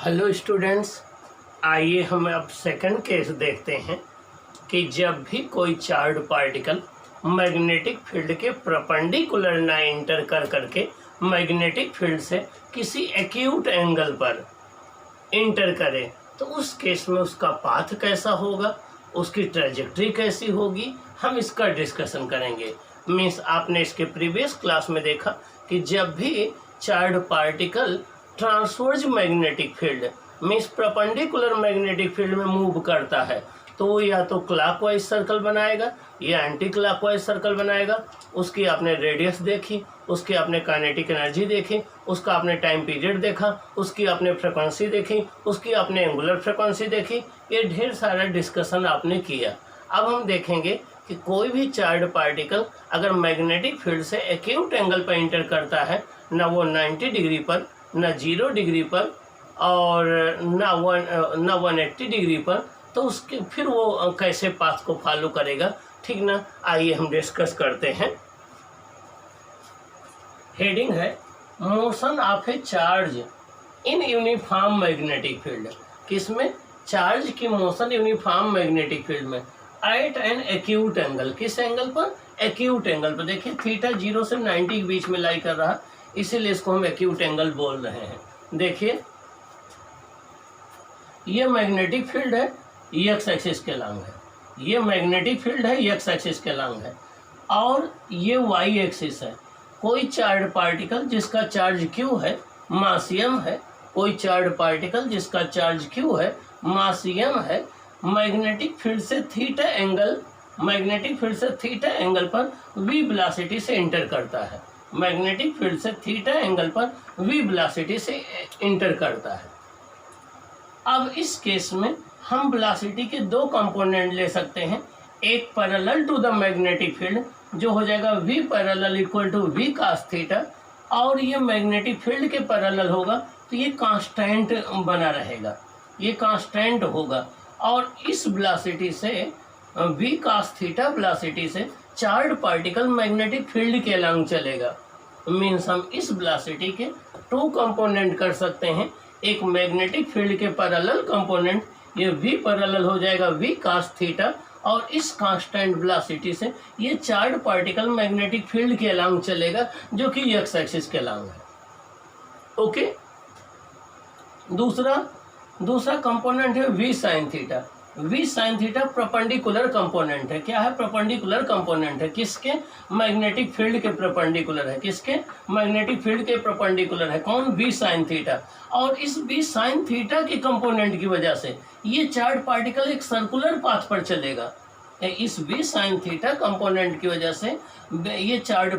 Hello students, आइए हम अब सेकंड केस देखते हैं कि जब भी कोई चार्ज पार्टिकल मैग्नेटिक फील्ड के परपेंडिकुलर ना इंटर करके मैग्नेटिक फील्ड से किसी एक्यूट एंगल पर इंटर करे तो उस केस में उसका पाथ कैसा होगा, उसकी ट्रेजेक्ट्री कैसी होगी, हम इसका डिस्कशन करेंगे। मीन्स आपने इसके प्रीवियस क्लास में देखा कि जब भी charge particle transverse magnetic field means perpendicular magnetic field में मूव करता है तो वो या तो क्लॉकवाइज सर्कल बनाएगा या एंटी क्लॉकवाइज सर्कल बनाएगा। उसकी आपने रेडियस देखी, उसकी आपने काइनेटिक एनर्जी देखी, उसका आपने टाइम पीरियड देखा, उसकी आपने फ्रिक्वेंसी देखी, उसकी आपने एंगुलर फ्रिक्वेंसी देखी। ये ढेर सारा डिस्कशन आपने किया। अब हम देखेंगे कि कोई भी चार्ज पार्टिकल अगर मैग्नेटिक फील्ड से एक्यूट एंगल पर इंटर करता है, ना वो 90 डिग्री पर, ना 0 डिग्री पर और ना 180 डिग्री पर, तो उसके फिर वो कैसे पाथ को फॉलो करेगा, ठीक ना। आइए हम डिस्कस करते हैं। हेडिंग है motion of A charge in uniform magnetic field. किसमें? चार्ज की मोशन यूनिफॉर्म मैग्नेटिक फील्ड में एट एन एक्यूट एंगल। किस एंगल पर? एक्यूट एंगल पर। देखिए थीटा 0 से 90 के बीच में लाई कर रहा, इसीलिए इसको हम एक्यूट एंगल बोल रहे हैं। देखिए ये मैग्नेटिक फील्ड है, एक्स एक्सिस के लॉन्ग है। ये मैग्नेटिक फील्ड है, एक्स एक्सिस के लॉन्ग है, और ये वाई एक्सिस है। कोई चार्ज पार्टिकल जिसका चार्ज क्यू है, मास m है, कोई चार्ज पार्टिकल जिसका चार्ज क्यू है, मास m है, मैग्नेटिक फील्ड से थीटा एंगल पर v वेलोसिटी से इंटर करता है। मैग्नेटिक फील्ड से थीटा एंगल पर v वेलोसिटी से इंटर करता है। अब इस केस में हम वेलोसिटी के दो कंपोनेंट ले सकते हैं। एक parallel to the magnetic field जो हो जाएगा v parallel equal to v cos theta, और ये मैग्नेटिक फील्ड के पैरेलल होगा तो ये कांस्टेंट बना रहेगा, ये कांस्टेंट होगा। और इस वेलोसिटी से v cos थीटा वेलोसिटी से चार्ज पार्टिकल मैग्नेटिक फील्ड के अलॉन्ग चलेगा। मीन्स हम इस वेलोसिटी के टू कंपोनेंट कर सकते हैं। एक मैग्नेटिक फील्ड के पैरेलल कंपोनेंट, ये v पैरेलल हो जाएगा v cos थीटा, और इस कांस्टेंट वेलोसिटी से ये चार्ज पार्टिकल मैग्नेटिक फील्ड के अलॉन्ग चलेगा जो कि x एक्सिस के अलॉन्ग है। ओके, दूसरा कंपोनेंट है v sin theta. v sin theta perpendicular component है। क्या है? परपेंडिकुलर कंपोनेंट है। किसके? मैग्नेटिक फील्ड के परपेंडिकुलर है। किसके? मैग्नेटिक फील्ड के परपेंडिकुलर है। कौन? v sin theta. और इस v sin थीटा के कंपोनेंट की वजह से ये चार्ज पार्टिकल एक सर्कुलर पाथ पर चलेगा। इस v sin थीटा कंपोनेंट की वजह से ये चार्ज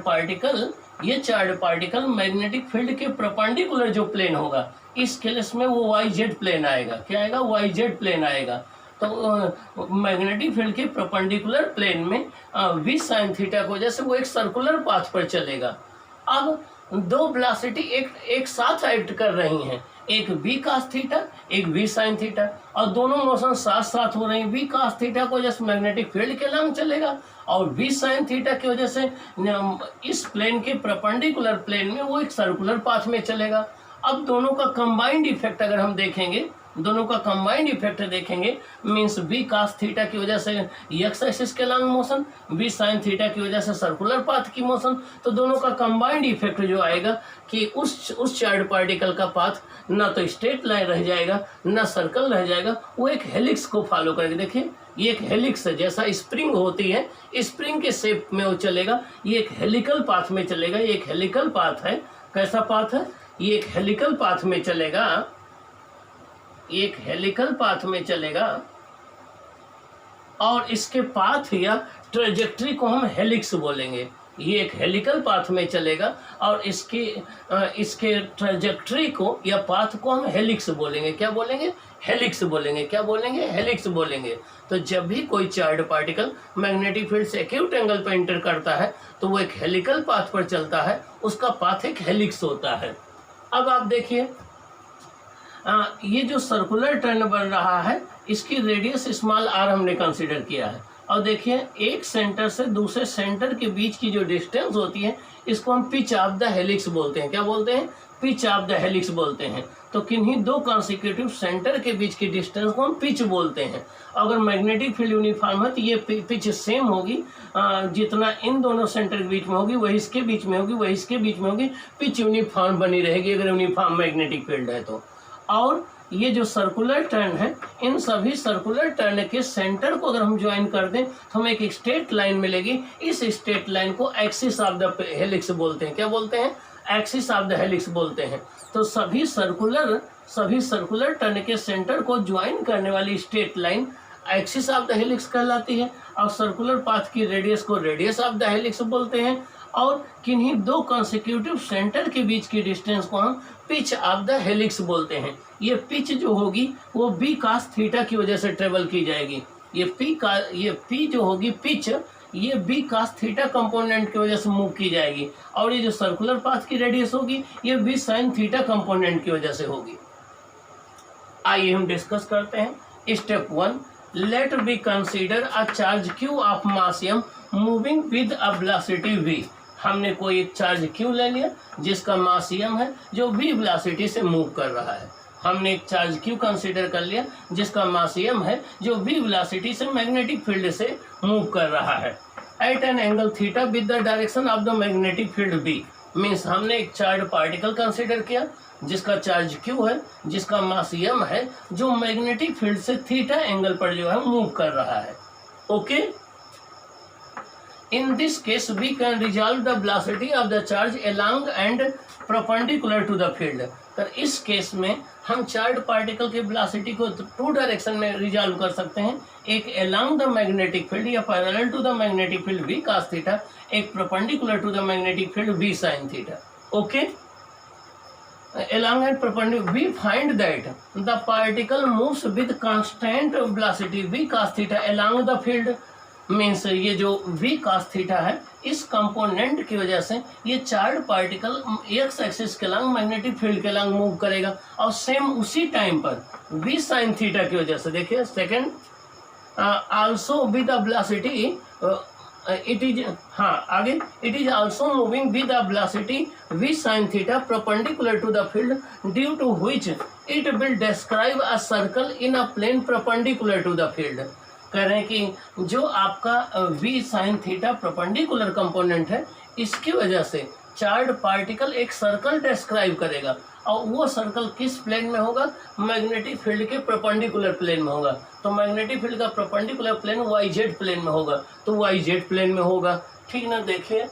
पार्टिकल मैग्नेटिक फील्ड के परपेंडिकुलर जो प्लेन होगा, इस केस में वो YZ प्लेन आएगा। क्या आएगा? YZ प्लेन आएगा। तो मैग्नेटिक फील्ड के परपेंडिकुलर प्लेन में v sin थीटा की वजह से वो एक सर्कुलर पाथ पर चलेगा। अब दो वेलोसिटी एक साथ एक्ट कर रही हैं, एक v cos थीटा, एक v sin थीटा, और दोनों मोशन साथ साथ हो रही हैं। v cos थीटा की वजह से मैग्नेटिक फील्ड के लॉन्ग चलेगा, और v sin थीटा की वजह से इस प्लेन के परपेंडिकुलर प्लेन में वो एक सर्कुलर पाथ में चलेगा। अब दोनों का कंबाइंड इफेक्ट अगर हम देखेंगे, मीन्स v cos थीटा की वजह से x एक्सिस के long motion, v sin theta की वजह से सर्कुलर पाथ की मोशन, तो दोनों का कंबाइंड इफेक्ट जो आएगा कि उस चार्ज पार्टिकल का पाथ ना तो स्ट्रेट लाइन रह जाएगा ना सर्कल रह जाएगा, वो एक हेलिक्स को फॉलो करेगा। देखिए ये एक हेलिक्स है, जैसा स्प्रिंग होती है, स्प्रिंग के शेप में वो चलेगा। ये एक हेलिकल पाथ में चलेगा। ये एक हेलिकल पाथ है। कैसा पाथ है? ये एक हेलिकल पाथ में चलेगा, एक हेलिकल पाथ में चलेगा, और इसके पाथ या ट्रेजेक्ट्री को हम हेलिक्स बोलेंगे। ये एक हेलिकल पाथ में चलेगा और इसके ट्रेजेक्ट्री को या पाथ को हम हेलिक्स बोलेंगे। क्या बोलेंगे? हेलिक्स बोलेंगे। क्या बोलेंगे? हेलिक्स बोलेंगे। तो जब भी कोई चार्ज पार्टिकल मैग्नेटिक फील्ड से एक्यूट एंगल पर इंटर करता है तो वो एक हेलिकल पाथ पर चलता है, उसका पाथ एक हेलिक्स होता है। अब आप देखिए ये जो सर्कुलर टर्न बन रहा है, इसकी रेडियस स्मॉल r हमने कंसीडर किया है। और देखिए एक सेंटर से दूसरे सेंटर के बीच की जो डिस्टेंस होती है, इसको हम पिच ऑफ द हेलिक्स बोलते हैं। क्या बोलते हैं? पिच ऑफ द हेलिक्स बोलते हैं। तो किन्हीं दो कॉन्सिक्यूटिव सेंटर के बीच की डिस्टेंस को हम पिच बोलते हैं। अगर मैग्नेटिक फील्ड यूनिफॉर्म है तो ये पिच सेम होगी, जितना इन दोनों सेंटर के बीच में होगी वही इसके बीच में होगी, वही इसके बीच में होगी, पिच यूनिफॉर्म बनी रहेगी अगर यूनिफॉर्म मैग्नेटिक फील्ड है तो। और ये जो सर्कुलर टर्न है, इन सभी सर्कुलर टर्न के सेंटर को अगर हम ज्वाइन कर दें तो हमें एक स्ट्रेट लाइन मिलेगी। इस स्ट्रेट लाइन को एक्सिस ऑफ द हेलिक्स बोलते हैं। क्या बोलते हैं? एक्सिस ऑफ द हेलिक्स बोलते हैं। तो सभी सर्कुलर टर्न के सेंटर को ज्वाइन करने वाली straight line axis of the helix कहलाती है, और सर्कुलर पाथ की रेडियस को रेडियस ऑफ द हेलिक्स बोलते हैं। और किन्हीं दो कॉन्सिक्यूटिव सेंटर के बीच की डिस्टेंस को हम पिच ऑफ द हेलिक्स बोलते हैं। ये पिच जो होगी वो बी कास थीटा की वजह से ट्रेवल की जाएगी। ये पी जो होगी पिच, ये बी कास थीटा कंपोनेंट की वजह से मूव की जाएगी। और ये जो सर्कुलर पाथ की रेडियस होगी ये बी साइन थीटा कंपोनेंट की वजह से होगी। आइए हम डिस्कस करते हैं। Step 1, let be consider a charge q of mass m moving with a velocity v। हमने कोई एक चार्ज क्यू ले लिया जिसका मास m है, जो v वेलोसिटी से मूव कर रहा है। हमने एक चार्ज क्यू कंसीडर कर लिया जिसका मास m है, जो v वेलोसिटी से मैग्नेटिक फील्ड से मूव कर रहा है at an angle theta with the direction of the magnetic field b। Means हमने एक चार्ज पार्टिकल कंसीडर किया जिसका चार्ज क्यू है, जिसका मास m है, जो मैग्नेटिक फील्ड से थीटा एंगल पर जो है मूव कर रहा है। Okay, in this case we can resolve the velocity of the charge along and perpendicular to the field। तो इस केस में हम चार्ज पार्टिकल की वेलोसिटी को टू डायरेक्शन में रिजॉल्व कर सकते हैं, एक along the magnetic field या parallel to the magnetic field v cos theta, एक perpendicular to the magnetic field v sin theta. Okay, along and perpendicular we find that the particle moves with constant velocity v cos theta along the field। Means ये जो v cos theta है, इस component की वजह से ये charge particle x axis के lung magnetic field के लंग मूव करेगा, और सेम उसी टाइम पर v sin थीटा की वजह से, देखिए second, also with the velocity it is also moving with the velocity v sin theta perpendicular to the field due to which it will describe a circle in a plane perpendicular to the field. कह रहे हैं कि जो आपका v sin theta perpendicular component है, इसकी वजह से चार्ज पार्टिकल एक सर्कल डिस्क्राइब करेगा, और वो सर्कल किस प्लेन में होगा? मैग्नेटिक फील्ड के परपेंडिकुलर प्लेन में होगा। तो मैग्नेटिक फील्ड का परपेंडिकुलर प्लेन YZ प्लेन में होगा, तो YZ प्लेन में होगा। ठीक ना, देखिए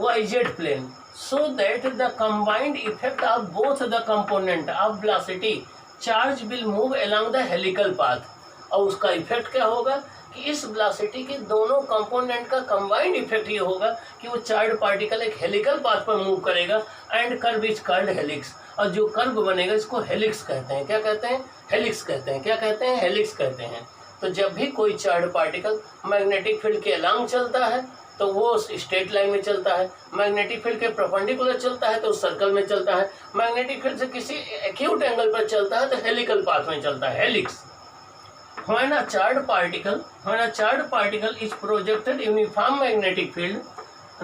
YZ plane, so that the combined effect of both the component of velocity charge will move along the helical path. और उसका इफेक्ट क्या होगा कि इस वेलोसिटी के दोनों कंपोनेंट का कंबाइंड इफेक्ट ये होगा कि वो चार्ज पार्टिकल एक हेलिकल पाथ पर मूव करेगा, and curve is called helix. और जो कर्व बनेगा इसको हेलिक्स कहते हैं। क्या कहते हैं? हेलिक्स कहते हैं। क्या कहते हैं? हेलिक्स कहते हैं। तो जब भी कोई चार्ज पार्टिकल मैग्नेटिक फील्ड के अलोंग चलता है तो वो स्ट्रेट लाइन में चलता है, मैग्नेटिक फील्ड के परपेंडिकुलर चलता है तो सर्कल में चलता है, मैग्नेटिक फील्ड से किसी एक्यूट एंगल पर चलता है तो हेलिकल पाथ में चलता है, helix. When a charged particle is projected uniform magnetic field,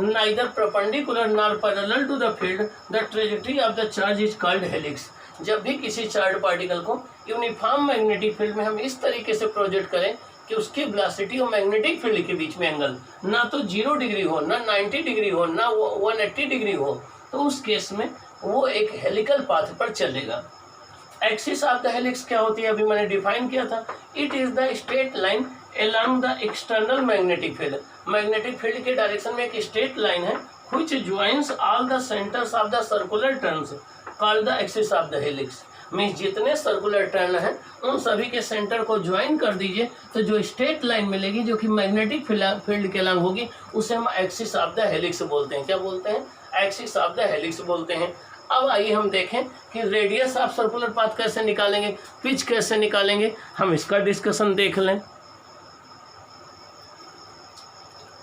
neither perpendicular nor parallel to the field, the trajectory of the charge is called helix। जब भी किसी चार्ज पार्टिकल को यूनिफॉर्म मैग्नेटिक फील्ड में हम इस तरीके से प्रोजेक्ट करें कि उसकी वेलोसिटी और मैग्नेटिक फील्ड के बीच में एंगल ना तो 0 डिग्री हो, ना 90 डिग्री हो, ना 180 डिग्री हो, तो उस केस में वो एक हेलिकल पाथ पर चलेगा। एक्सिस ऑफ द हेलिक्स क्या होती है? अभी मैंने डिफाइन किया था, it is the straight line along the external magnetic field. Magnetic field के डायरेक्शन में एक स्ट्रेट लाइन है which joins all the centres of the circular turns called the axis of the helix. Means जितने circular turn हैं उन सभी के centre को ज्वाइन कर दीजिए तो जो स्ट्रेट लाइन मिलेगी जो कि मैग्नेटिक फील्ड के अलग होगी उसे हम एक्सिस ऑफ द हेलिक्स बोलते हैं। क्या बोलते हैं? एक्सिस ऑफ द हेलिक्स बोलते हैं। अब आइए हम देखें कि रेडियस ऑफ सर्कुलर पाथ कैसे निकालेंगे, पिच कैसे निकालेंगे, हम इसका डिस्कशन देख लें।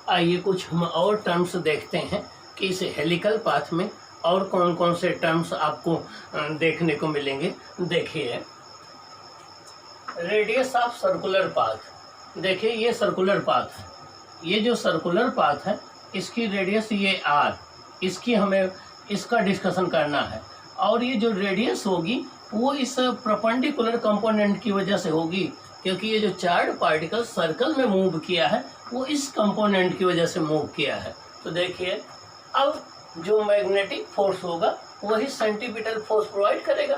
आइए कुछ हम और टर्म्स देखते हैं कि इस हेलिकल पाथ में और कौन कौन से टर्म्स आपको देखने को मिलेंगे। देखिए रेडियस ऑफ सर्कुलर पाथ, देखिए ये सर्कुलर पाथ है, ये जो सर्कुलर पाथ है इसकी रेडियस ये r, इसकी हमें इसका डिस्कशन करना है। और ये जो रेडियस होगी वो इस परपेंडिकुलर कंपोनेंट की वजह से होगी, क्योंकि ये जो चार्ज पार्टिकल सर्कल में मूव किया है वो इस कंपोनेंट की वजह से मूव किया है। तो देखिए अब जो मैग्नेटिक फोर्स होगा वही सेंटीपिटल फोर्स प्रोवाइड करेगा,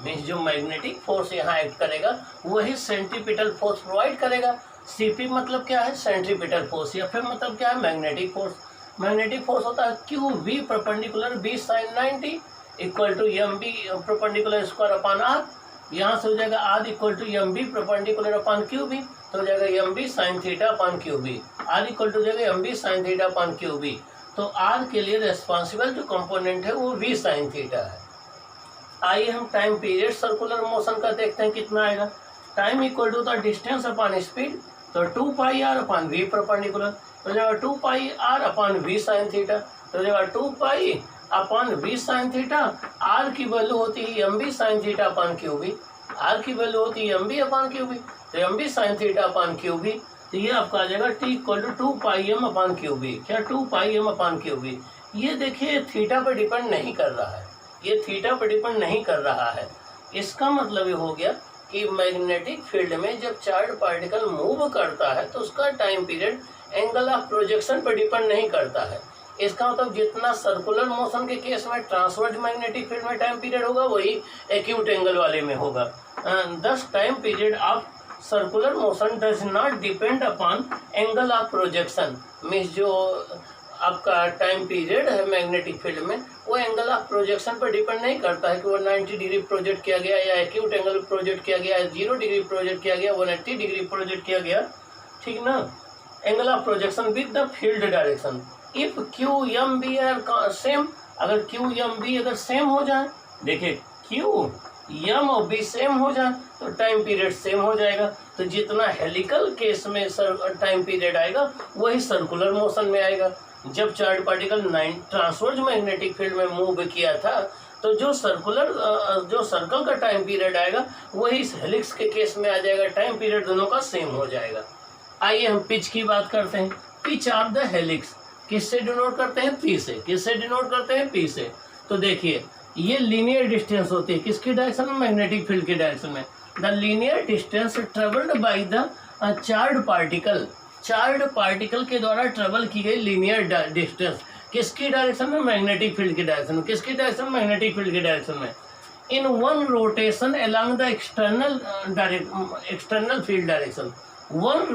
मीन्स जो मैग्नेटिक फोर्स यहाँ एक्ट करेगा वही सेंटीपिटल फोर्स प्रोवाइड करेगा। सीपी मतलब क्या है? Centripetal force. या फिर मतलब क्या है? Magnetic force. मैग्नेटिक फोर्स होता है q v perpendicular B sine 90 equal to m B perpendicular square upon r. यहाँ से हो जाएगा r equal to m B perpendicular upon q B, तो हो जाएगा m B sine theta upon q B. R equal to हो जाएगा m B sine theta upon q B. तो आर के लिए रेस्पॉन्सिबल जो कंपोनेंट है वो वी साइन थीटा है। आइए हम टाइम पीरियड सर्कुलर मोशन का देखते हैं कितना आएगा। Time equal to the distance upon speed, तो 2 pi R upon v perpendicular, तो जाएगा 2 pi R upon v sine theta, तो जाएगा 2 pi upon v sine theta. R की वैल्यू होती है M B sine theta upon q B, R की value होती है M B upon q B, तो M B sine theta upon q B. तो ये आपका आ जाएगा T equal to 2 pi m upon q B. क्या 2 pi m upon q B? ये देखिए थीटा पर डिपेंड नहीं कर रहा है, ये थीटा पर डिपेंड नहीं कर रहा है। इसका मतलब ये हो गया कि मैग्नेटिक फील्ड में जब चार्ज पार्टिकल मूव करता है तो उसका time period angle of projection पर डिपेंड नहीं करता है। इसका मतलब जितना सर्कुलर मोशन के केस में ट्रांसवर्स मैग्नेटिक फील्ड में टाइम पीरियड होगा वही एक्यूट एंगल वाले में होगा। दस time period of circular motion does not depend upon angle of projection, means जो आपका टाइम पीरियड है मैग्नेटिक फील्ड में वो एंगल ऑफ प्रोजेक्शन पर डिपेंड नहीं करता है कि वो 90 डिग्री प्रोजेक्ट किया गया या एक्यूट एंगल प्रोजेक्ट किया गया, 0 डिग्री प्रोजेक्ट किया गया, 180 डिग्री प्रोजेक्ट किया गया, ठीक ना। Angle of projection with the field direction. If q m B are same, अगर क्यू एम बी अगर सेम हो जाए, देखिए क्यू एम और बी सेम हो जाए तो टाइम पीरियड सेम हो जाएगा। तो जितना हेलिकल केस में टाइम पीरियड आएगा वही सर्कुलर मोशन में आएगा। जब charge particle transverse magnetic field में मूव किया था तो जो सर्कल का टाइम पीरियड आएगा वही इस हेलिक्स के केस में आ जाएगा, टाइम पीरियड दोनों का सेम हो जाएगा। आइए हम पिच की बात करते हैं। पिच ऑफ द हेलिक्स किससे डिनोट करते हैं? पी से। किससे डिनोट करते हैं? पी से। तो देखिए ये लीनियर डिस्टेंस होती है किसकी डायरेक्शन में? मैग्नेटिक फील्ड की डायरेक्शन में। The linear distance travelled by the charge particle, charge particle के द्वारा ट्रेवल की गई लीनियर डिस्टेंस किसकी डायरेक्शन में? मैग्नेटिक फील्ड की डायरेक्शन में। किसकी डायरेक्शन में? मैग्नेटिक फील्ड की डायरेक्शन में। In one rotation along the external field direction. One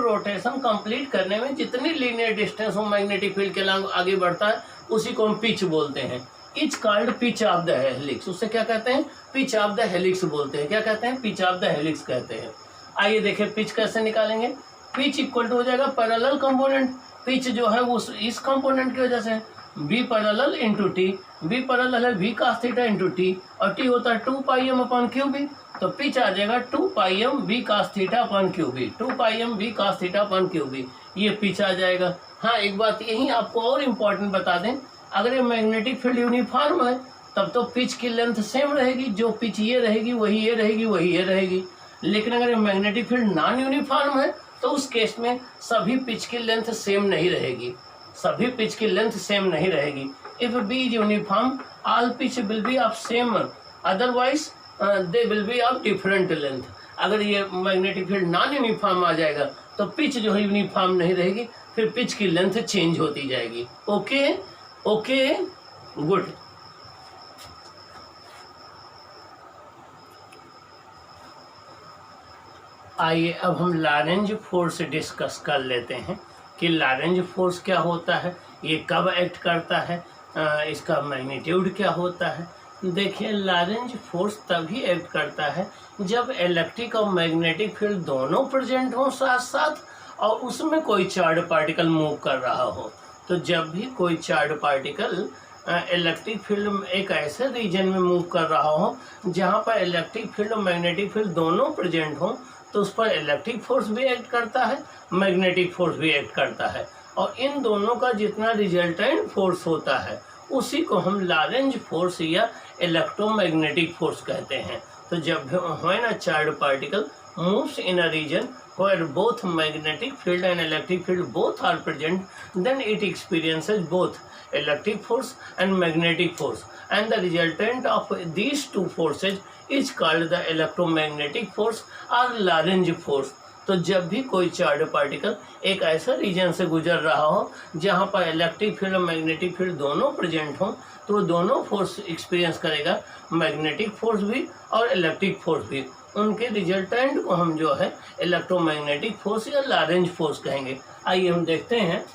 rotation complete करने में जितनी लीनियर डिस्टेंस हो मैग्नेटिक फील्ड के अलोंग आगे बढ़ता है उसी को हम पिच बोलते हैं। It's called pitch of the helix. उससे क्या कहते हैं? पिच ऑफ द हेलिक्स बोलते हैं। क्या कहते हैं? पिच ऑफ द हेलिक्स कहते हैं। आइए देखें पिच कैसे निकालेंगे। पिच इक्वल टू हो जाएगा पैरेलल कंपोनेंट। पिच जो है वो इस कंपोनेंट की वजह से B parallel into T, B parallel है v cos theta into T और टी होता है 2 pi M upon q B. तो पिच आ जाएगा 2 pi M v cos theta upon q B, 2 pi M v cos theta upon q B, ये pitch आ जाएगा। हाँ एक बात यही आपको और इम्पोर्टेंट बता दें, अगर ये मैग्नेटिक फील्ड यूनिफॉर्म है तब तो पिच की लेंथ सेम रहेगी, जो पिच ये रहेगी वही ये रहेगी वही ये रहेगी। लेकिन अगर मैग्नेटिक फील्ड नॉन यूनिफॉर्म है तो उस केस में सभी पिच की लेंथ सेम नहीं रहेगी, सभी पिच की लेंथ सेम नहीं रहेगी। If B is uniform all pitch will be of same, otherwise they will be of different length. अगर ये मैग्नेटिक फील्ड नॉन यूनिफॉर्म आ जाएगा तो पिच जो है यूनिफॉर्म नहीं रहेगी, फिर पिच की लेंथ चेंज होती जाएगी। Okay okay good. आइए अब हम लॉरेंज फोर्स डिस्कस कर लेते हैं कि लॉरेंज फोर्स क्या होता है, ये कब एक्ट करता है, इसका मैग्नीट्यूड क्या होता है। देखिए लॉरेंज फोर्स तभी एक्ट करता है जब इलेक्ट्रिक और मैग्नेटिक फील्ड दोनों प्रेजेंट हों साथ साथ और उसमें कोई चार्ज पार्टिकल मूव कर रहा हो। तो जब भी कोई चार्ज पार्टिकल इलेक्ट्रिक फील्ड में एक ऐसे रीजन में मूव कर रहा हो जहाँ पर इलेक्ट्रिक फील्ड और मैग्नेटिक फील्ड दोनों प्रेजेंट हों तो उस पर इलेक्ट्रिक फोर्स भी एक्ट करता है, मैग्नेटिक फोर्स भी एक्ट करता है और इन दोनों का जितना रिजल्टेंट फोर्स होता है उसी को हम लॉरेंज फोर्स या इलेक्ट्रोमैग्नेटिक फोर्स कहते हैं। तो जब when a charge particle moves in a region where both magnetic field and electric field both are present, then it experiences both electric force and magnetic force. and the resultant of these two forces is called the electromagnetic force or Lagrange force। तो जब भी कोई charge particle एक ऐसा reason से गुजर रहा हो जहाँ पर इलेक्ट्रिक फील्ड और मैग्नेटिक फील्ड दोनों प्रेजेंट हों, तो वो दोनों फोर्स एक्सपीरियंस करेगा, मैग्नेटिक फोर्स भी और इलेक्ट्रिक फोर्स भी। उनके रिजल्टेंट को हम जो है इलेक्ट्रोमैग्नेटिक फोर्स या लैरेंज फोर्स कहेंगे। आइए हम देखते हैं।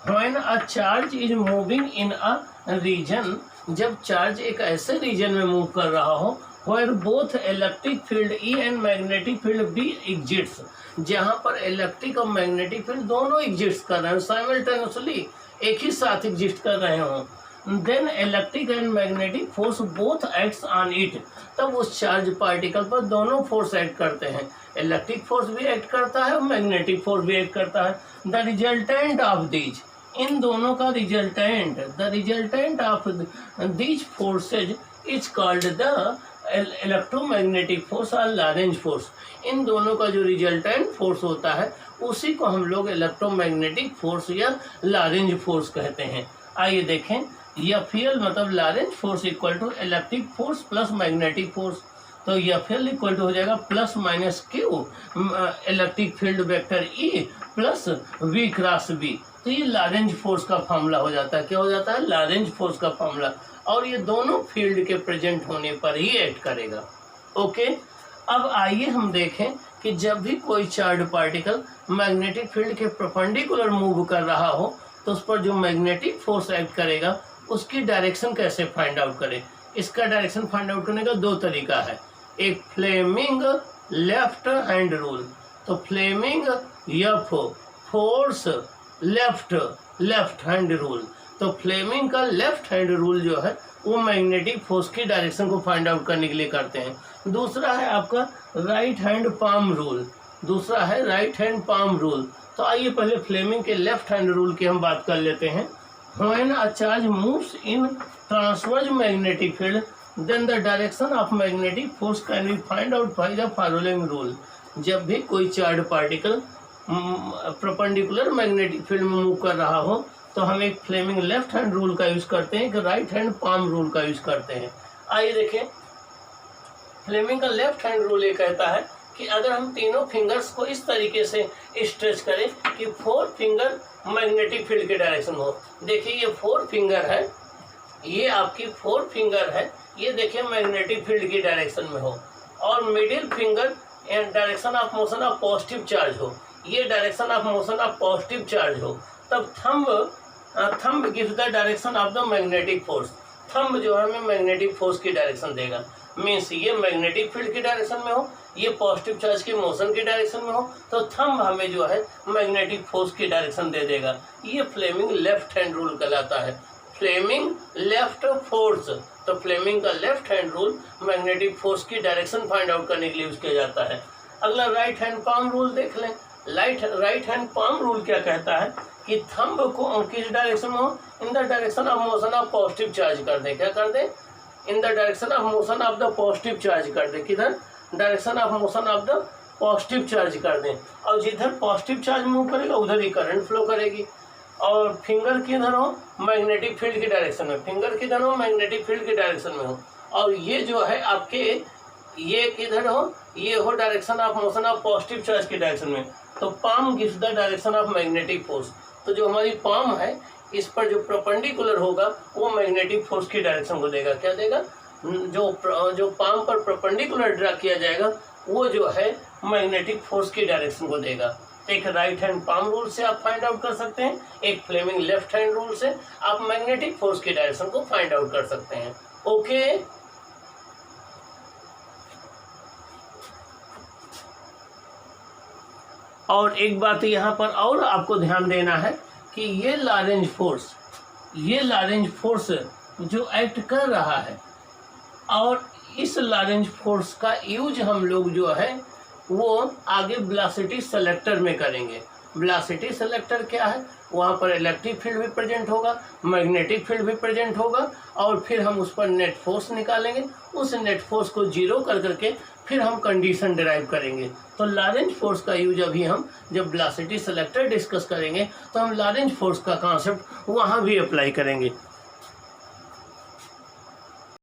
When a charge is moving in a region, जब चार्ज एक ऐसे रीजन में मूव कर रहा हो where both electric field E and magnetic field B exists, जहाँ पर इलेक्ट्रिक और मैग्नेटिक फील्ड दोनों एग्जिस्ट कर रहे हैं, साइमल्टेनियसली एक ही साथ एग्जिस्ट कर रहे हों, then electric and magnetic force both acts on it, तब उस चार्ज पार्टिकल पर दोनों फोर्स एक्ट करते हैं, इलेक्ट्रिक फोर्स भी एक्ट करता है और मैग्नेटिक फोर्स भी एक्ट करता है। द रिजल्टेंट ऑफ दीज, इन दोनों का resultant, the resultant of these forces is called the electromagnetic force और लैरेंज फोर्स। इन दोनों का जो रिजल्टेंट फोर्स होता है उसी को हम लोग इलेक्ट्रोमैग्नेटिक फोर्स या लैरेंज फोर्स कहते हैं। आइए देखें, एफएल मतलब Lorentz force equal to electric force plus magnetic force, तो एफएल इक्वल टू हो जाएगा plus minus q electric field vector E plus v cross B. तो ये लैरेंज फोर्स का फॉर्मूला हो जाता है। क्या हो जाता है? लैरेंज फोर्स का फॉर्मूला। और ये दोनों फील्ड के प्रेजेंट होने पर ही एक्ट करेगा। ओके, अब आइए हम देखें कि जब भी कोई चार्ज पार्टिकल मैग्नेटिक फील्ड के परपेंडिकुलर मूव कर रहा हो तो उस पर जो मैग्नेटिक फोर्स एक्ट करेगा उसकी डायरेक्शन कैसे फाइंड आउट करें। इसका डायरेक्शन फाइंड आउट करने का दो तरीका है, एक फ्लेमिंग लेफ्ट हैंड रूल। तो Fleming F force left hand rule, तो फ्लेमिंग का लेफ्ट हैंड रूल जो है वो मैग्नेटिक फोर्स की डायरेक्शन को फाइंड आउट करने के लिए करते हैं। दूसरा है आपका राइट हैंड पाम रूल, दूसरा है राइट हैंड पाम रूल। तो आइए पहले फ्लेमिंग के लेफ्ट हैंड रूल की हम बात कर लेते हैं। When a charge moves in transverse magnetic field, then the direction of magnetic force can be find out by the following rule। जब भी कोई charge particle perpendicular magnetic field में मूव कर रहा हो तो हम एक फ्लेमिंग लेफ्ट हैंड रूल का यूज करते हैं, एक राइट हैंड पाम रूल का यूज करते हैं। आइए देखें, फ्लेमिंग का लेफ्ट हैंड रूल ये कहता है कि अगर हम तीनों फिंगर्स को इस तरीके से स्ट्रेच करें कि 4 फिंगर मैग्नेटिक फील्ड के डायरेक्शन हो। देखिए ये 4 फिंगर है, ये आपकी 4 फिंगर है, ये देखिए मैग्नेटिक फील्ड की डायरेक्शन में हो, और middle finger direction of motion of positive charge हो, ये direction of motion of positive charge हो, तब thumb gives the direction of the magnetic force. Thumb जो है हमें मैग्नेटिक फोर्स की डायरेक्शन देगा। मीन्स ये मैग्नेटिक फील्ड की डायरेक्शन में हो, ये पॉजिटिव चार्ज की मोशन की डायरेक्शन में हो, तो थंब हमें जो है मैग्नेटिक फोर्स की डायरेक्शन दे देगा। ये फ्लेमिंग लेफ्ट हैंड रूल कहलाता है, फ्लेमिंग लेफ्ट फोर्स। तो फ्लेमिंग का left hand rule magnetic force की डायरेक्शन फाइंड आउट करने के लिए यूज किया जाता है। अगला राइट हैंड पाम रूल देख लें। राइट हैंड पाम रूल क्या कहता है कि थंब को किस डायरेक्शन में हो, in the direction of motion of positive charge कर दे। क्या कर दे? In the direction of motion of the positive charge कर दे। किधर? Direction of motion of the positive charge कर दें, और जिधर पॉजिटिव चार्ज मूव करेगा उधर ही करंट फ्लो करेगी। और फिंगर किधर हो? मैग्नेटिक फील्ड की डायरेक्शन में। फिंगर किधर हो? मैग्नेटिक फील्ड की डायरेक्शन में हो। और ये जो है आपके, ये किधर हो? ये हो direction of motion of positive charge की डायरेक्शन में। तो palm gives the direction of magnetic force. तो जो हमारी पाम है इस पर जो परपेंडिकुलर होगा वो मैग्नेटिक फोर्स की डायरेक्शन को देगा। क्या देगा? जो पाम पर परपेंडिकुलर ड्रा किया जाएगा वो जो है मैग्नेटिक फोर्स की डायरेक्शन को देगा। एक राइट हैंड पाम रूल से आप फाइंड आउट कर सकते हैं, एक फ्लेमिंग लेफ्ट हैंड रूल से आप मैग्नेटिक फोर्स की डायरेक्शन को फाइंड आउट कर सकते हैं। ओके, और एक बात यहाँ पर और आपको ध्यान देना है कि ये लैरेंज फोर्स जो एक्ट कर रहा है, और इस लैरेंज फोर्स का यूज हम लोग जो है वो आगे वेलोसिटी सेलेक्टर में करेंगे। वेलोसिटी सेलेक्टर क्या है? वहाँ पर इलेक्ट्रिक फील्ड भी प्रेजेंट होगा, मैग्नेटिक फील्ड भी प्रेजेंट होगा, और फिर हम उस पर नेट फोर्स निकालेंगे। उस नेट फोर्स को जीरो कर करके फिर हम कंडीशन डिराइव करेंगे। तो लैरेंज फोर्स का यूज अभी हम जब वेलोसिटी सेलेक्टर डिस्कस करेंगे तो हम लैरेंज फोर्स का कॉन्सेप्ट वहाँ भी अप्लाई करेंगे।